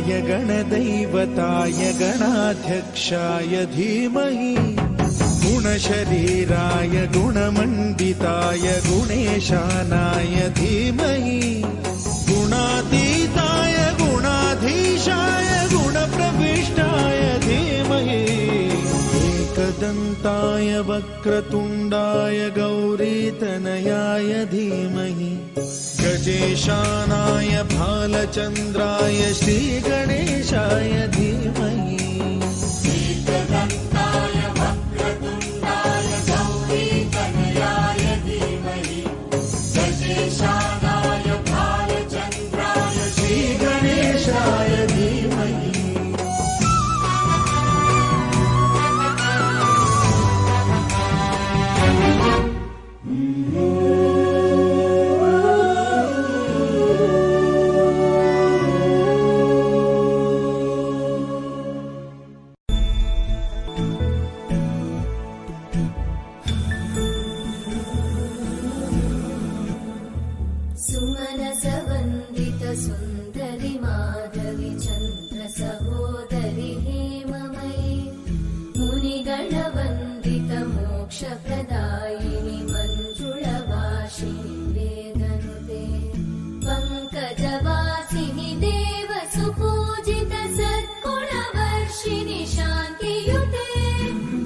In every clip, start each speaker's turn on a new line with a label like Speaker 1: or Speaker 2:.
Speaker 1: गणाधिपाय गणदैवताय गणाध्यक्षाय धीमहि गुणशरीराय गुणमण्डिताय गुणेशानाय धीमहि गुणातीताय गुणाधीशाय गुणप्रविष्टाय धीमहि एकदन्ताय वक्रतुण्डाय गौरीतनयाय धीमहि गजेशानाय भालचन्द्राय श्रीगणेशाय धीमहि
Speaker 2: सुमनसवन्दित सुन्दरि माधवि चन्द्र सहोदरि हेममयि मुनिगणवन्दित मोक्षप्रदायिनि मञ्जुळवासिनि वेदनुते पङ्कजवासिनि देव सुपूजित सद्गुणवर्षिणि शान्तियुते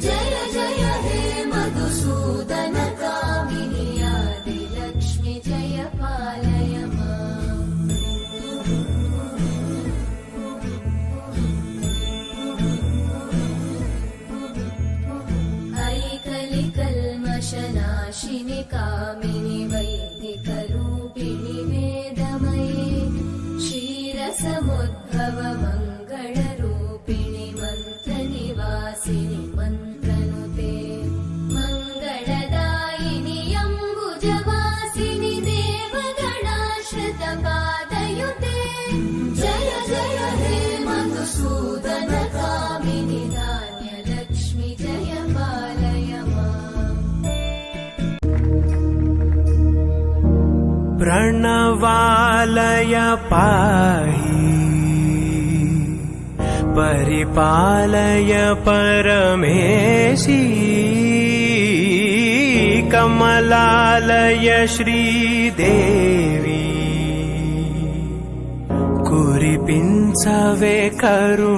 Speaker 2: जय जय हे मधुसूदन कामिनि आदिलक्ष्मि जय पालय माम् ऐकलिकल्मषनाशिनि कामिनि वैदिकरूपिणि वेदमये क्षीरसमुद्भव मङ्गलरूपिणि मन्त्रनिवासिनि मन्त्रनुते मङ्गलदायिनि अम्बुजवासिनि देवगणाश्रितपादयुते जय जय हे मधुसूदन कामिनि धान्यलक्ष्मि जय पालय माम्
Speaker 3: प्रणवालय पाहि परिपालय परमेशी कमलालय श्रीदेवी कुरिपिंचवे करुणाम्बुरासी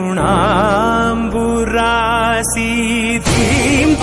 Speaker 3: धीं